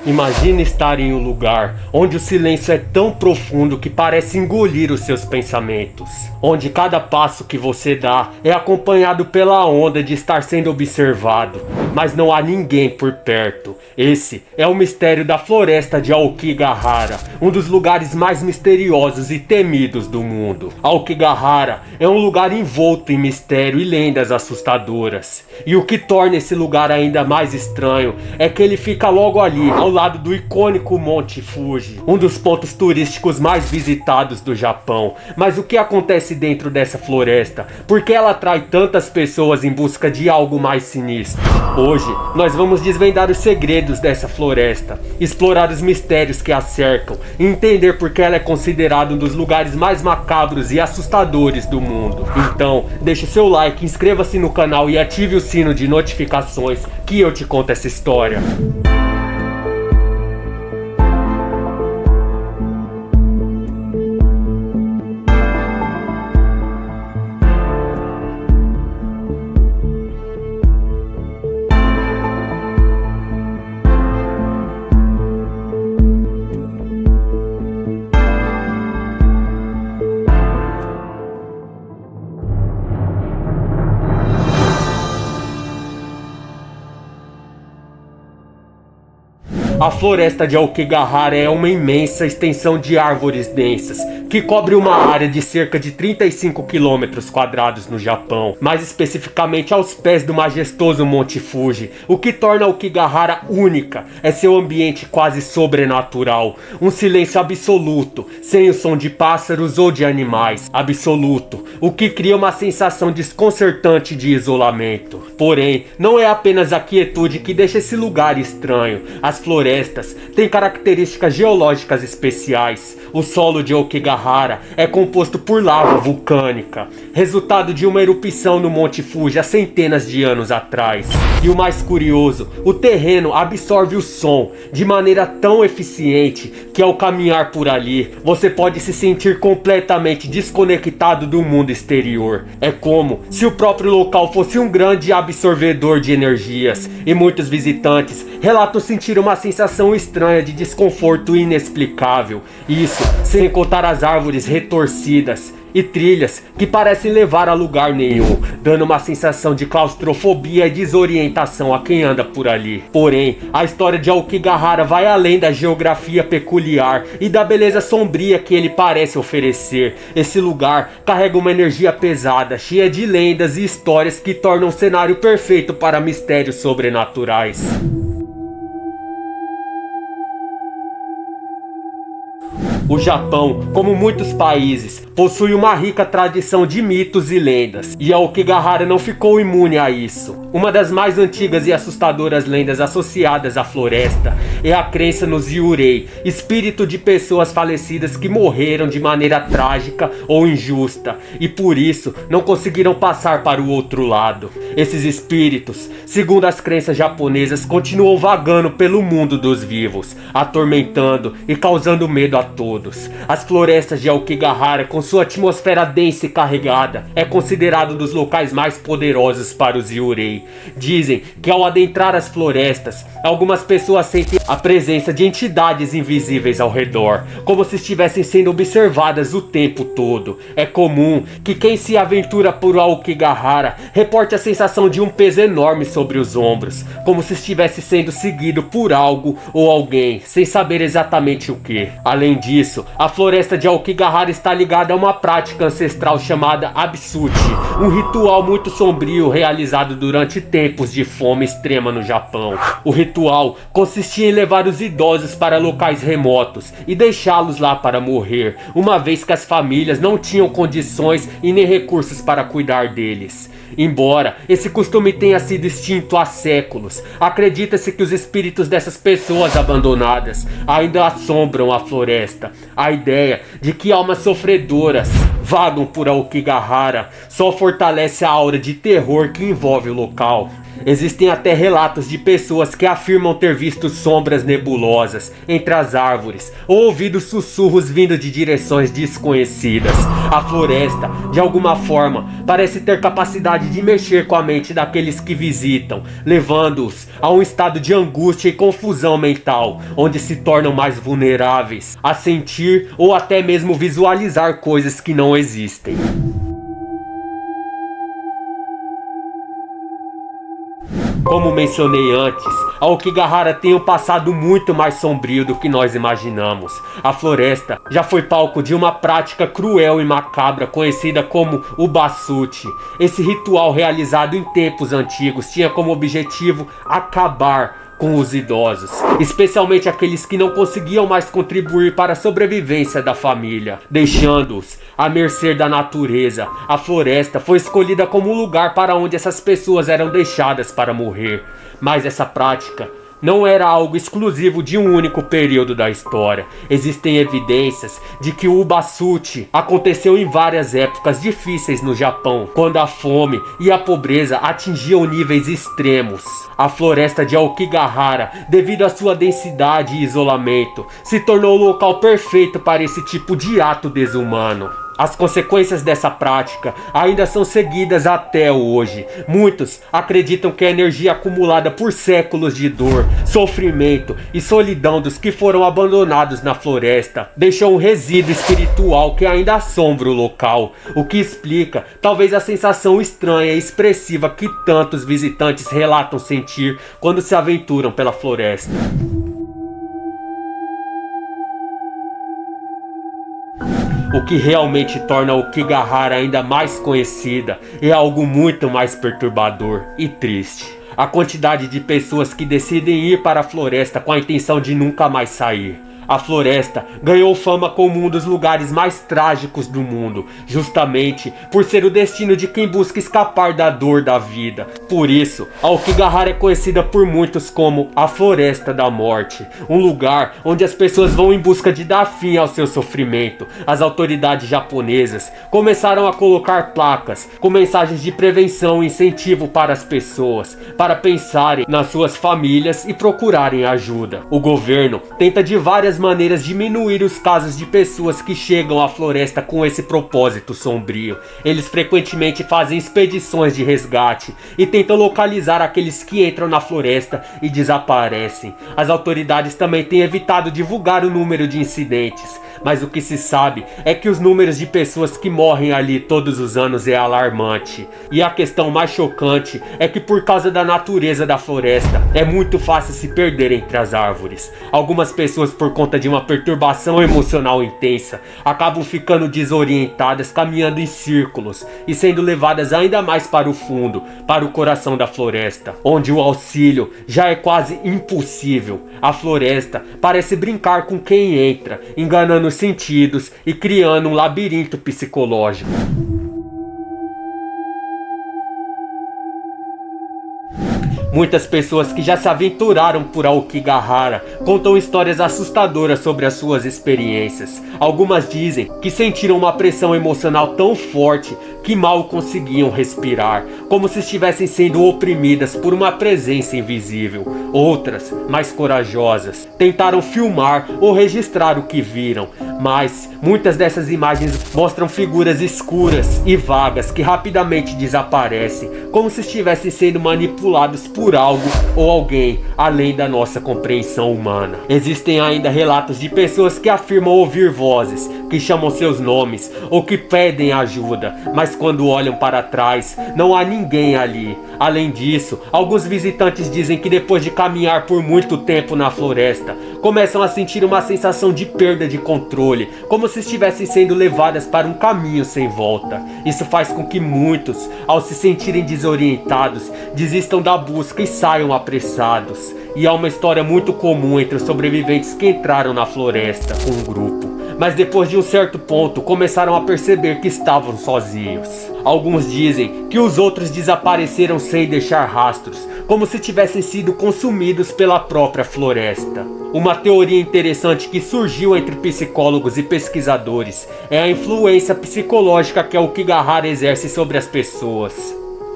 Imagine estar em um lugar onde o silêncio é tão profundo que parece engolir os seus pensamentos. Onde cada passo que você dá é acompanhado pela onda de estar sendo observado, mas não há ninguém por perto. Esse é o mistério da floresta de Aokigahara, um dos lugares mais misteriosos e temidos do mundo. Aokigahara é um lugar envolto em mistério e lendas assustadoras. E o que torna esse lugar ainda mais estranho é que ele fica logo ali, ao lado do icônico Monte Fuji, um dos pontos turísticos mais visitados do Japão. Mas o que acontece dentro dessa floresta? Por que ela atrai tantas pessoas em busca de algo mais sinistro? Hoje nós vamos desvendar os segredos dessa floresta, explorar os mistérios que a cercam e entender por que ela é considerada um dos lugares mais macabros e assustadores do mundo. Então, deixe o seu like, inscreva-se no canal e ative o sino de notificações que eu te conto essa história. A floresta de Aokigahara é uma imensa extensão de árvores densas que cobre uma área de cerca de 35 km² no Japão, mais especificamente aos pés do majestoso Monte Fuji. O que torna Aokigahara única é seu ambiente quase sobrenatural, um silêncio absoluto, sem o som de pássaros ou de animais, absoluto, o que cria uma sensação desconcertante de isolamento. Porém, não é apenas a quietude que deixa esse lugar estranho. As florestas têm características geológicas especiais. O solo de Aokigahara é composto por lava vulcânica, resultado de uma erupção no Monte Fuji há centenas de anos atrás. E o mais curioso, o terreno absorve o som de maneira tão eficiente que ao caminhar por ali, você pode se sentir completamente desconectado do mundo exterior. É como se o próprio local fosse um grande absorvedor de energias, e muitos visitantes relatam sentir uma sensação estranha de desconforto inexplicável. Isso sem contar as árvores retorcidas e trilhas que parecem levar a lugar nenhum, dando uma sensação de claustrofobia e desorientação a quem anda por ali. Porém, a história de Aokigahara vai além da geografia peculiar e da beleza sombria que ele parece oferecer. Esse lugar carrega uma energia pesada, cheia de lendas e histórias que tornam um cenário perfeito para mistérios sobrenaturais. O Japão, como muitos países, possui uma rica tradição de mitos e lendas, e Aokigahara não ficou imune a isso. Uma das mais antigas e assustadoras lendas associadas à floresta é a crença nos Yurei, espírito de pessoas falecidas que morreram de maneira trágica ou injusta, e por isso não conseguiram passar para o outro lado. Esses espíritos, segundo as crenças japonesas, continuam vagando pelo mundo dos vivos, atormentando e causando medo a todos. As florestas de Aokigahara, com sua atmosfera densa e carregada, é considerado um dos locais mais poderosos para os Yurei. Dizem que ao adentrar as florestas, algumas pessoas sentem a presença de entidades invisíveis ao redor, como se estivessem sendo observadas o tempo todo. É comum que quem se aventura por Aokigahara reporte a sensação de um peso enorme sobre os ombros, como se estivesse sendo seguido por algo ou alguém, sem saber exatamente o que. Além disso, a floresta de Aokigahara está ligada a uma prática ancestral chamada Absuchi, um ritual muito sombrio realizado durante tempos de fome extrema no Japão. O ritual consistia em levar os idosos para locais remotos e deixá-los lá para morrer, uma vez que as famílias não tinham condições e nem recursos para cuidar deles. Embora esse costume tenha sido extinto há séculos, acredita-se que os espíritos dessas pessoas abandonadas ainda assombram a floresta. A ideia de que almas sofredoras vagam por Aokigahara só fortalece a aura de terror que envolve o local. Existem até relatos de pessoas que afirmam ter visto sombras nebulosas entre as árvores ou ouvido sussurros vindo de direções desconhecidas. A floresta, de alguma forma, parece ter capacidade de mexer com a mente daqueles que visitam, levando-os a um estado de angústia e confusão mental, onde se tornam mais vulneráveis a sentir ou até mesmo visualizar coisas que não existem. Como mencionei antes, a Aokigahara tem um passado muito mais sombrio do que nós imaginamos. A floresta já foi palco de uma prática cruel e macabra conhecida como o Basuchi. Esse ritual realizado em tempos antigos tinha como objetivo acabar com os idosos, especialmente aqueles que não conseguiam mais contribuir para a sobrevivência da família, deixando-os à mercê da natureza. A floresta foi escolhida como um lugar para onde essas pessoas eram deixadas para morrer, mas essa prática não era algo exclusivo de um único período da história. Existem evidências de que o Basuchi aconteceu em várias épocas difíceis no Japão, quando a fome e a pobreza atingiam níveis extremos. A floresta de Aokigahara, devido à sua densidade e isolamento, se tornou o local perfeito para esse tipo de ato desumano. As consequências dessa prática ainda são seguidas até hoje. Muitos acreditam que a energia acumulada por séculos de dor, sofrimento e solidão dos que foram abandonados na floresta deixou um resíduo espiritual que ainda assombra o local, o que explica talvez a sensação estranha e expressiva que tantos visitantes relatam sentir quando se aventuram pela floresta. O que realmente torna a Aokigahara ainda mais conhecida é algo muito mais perturbador e triste. A quantidade de pessoas que decidem ir para a floresta com a intenção de nunca mais sair. A floresta ganhou fama como um dos lugares mais trágicos do mundo, justamente por ser o destino de quem busca escapar da dor da vida. Por isso, a Aokigahara é conhecida por muitos como a Floresta da Morte, um lugar onde as pessoas vão em busca de dar fim ao seu sofrimento. As autoridades japonesas começaram a colocar placas com mensagens de prevenção e incentivo para as pessoas, para pensarem nas suas famílias e procurarem ajuda. O governo tenta de várias maneiras diminuir os casos de pessoas que chegam à floresta com esse propósito sombrio. Eles frequentemente fazem expedições de resgate e tentam localizar aqueles que entram na floresta e desaparecem. As autoridades também têm evitado divulgar o número de incidentes, mas o que se sabe é que os números de pessoas que morrem ali todos os anos é alarmante. E a questão mais chocante é que, por causa da natureza da floresta, é muito fácil se perder entre as árvores. Algumas pessoas, por conta de uma perturbação emocional intensa, acabam ficando desorientadas, caminhando em círculos e sendo levadas ainda mais para o fundo, para o coração da floresta, onde o auxílio já é quase impossível. A floresta parece brincar com quem entra, enganando os sentidos e criando um labirinto psicológico. Muitas pessoas que já se aventuraram por Aokigahara contam histórias assustadoras sobre as suas experiências. Algumas dizem que sentiram uma pressão emocional tão forte que mal conseguiam respirar, como se estivessem sendo oprimidas por uma presença invisível. Outras, mais corajosas, tentaram filmar ou registrar o que viram, mas muitas dessas imagens mostram figuras escuras e vagas que rapidamente desaparecem, como se estivessem sendo manipulados por algo ou alguém além da nossa compreensão humana. Existem ainda relatos de pessoas que afirmam ouvir vozes, que chamam seus nomes ou que pedem ajuda, mas quando olham para trás, não há ninguém ali. Além disso, alguns visitantes dizem que depois de caminhar por muito tempo na floresta, começam a sentir uma sensação de perda de controle, como se estivessem sendo levadas para um caminho sem volta. Isso faz com que muitos, ao se sentirem desorientados, desistam da busca e saiam apressados. E há uma história muito comum entre os sobreviventes que entraram na floresta com um grupo, mas depois de um certo ponto começaram a perceber que estavam sozinhos. Alguns dizem que os outros desapareceram sem deixar rastros, como se tivessem sido consumidos pela própria floresta. Uma teoria interessante que surgiu entre psicólogos e pesquisadores é a influência psicológica que a Aokigahara exerce sobre as pessoas.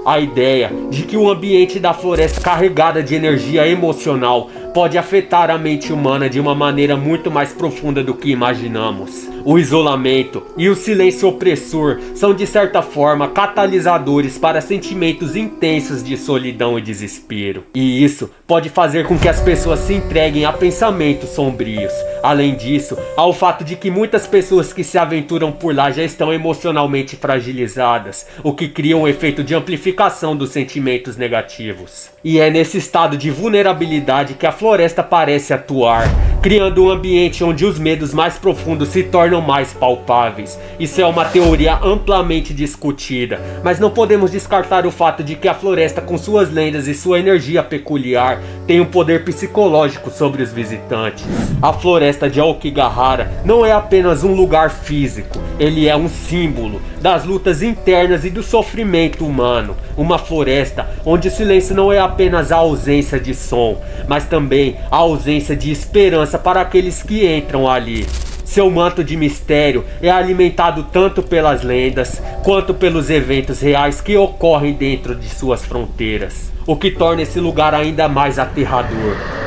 A ideia de que o ambiente da floresta carregada de energia emocional pode afetar a mente humana de uma maneira muito mais profunda do que imaginamos. O isolamento e o silêncio opressor são de certa forma catalisadores para sentimentos intensos de solidão e desespero. E isso pode fazer com que as pessoas se entreguem a pensamentos sombrios. Além disso, há o fato de que muitas pessoas que se aventuram por lá já estão emocionalmente fragilizadas, o que cria um efeito de amplificação dos sentimentos negativos. E é nesse estado de vulnerabilidade que a floresta parece atuar, criando um ambiente onde os medos mais profundos se tornam mais palpáveis. Isso é uma teoria amplamente discutida, mas não podemos descartar o fato de que a floresta, com suas lendas e sua energia peculiar, tem um poder psicológico sobre os visitantes. A floresta de Aokigahara não é apenas um lugar físico, ele é um símbolo das lutas internas e do sofrimento humano. Uma floresta onde o silêncio não é apenas a ausência de som, mas também a ausência de esperança para aqueles que entram ali. Seu manto de mistério é alimentado tanto pelas lendas quanto pelos eventos reais que ocorrem dentro de suas fronteiras, o que torna esse lugar ainda mais aterrador.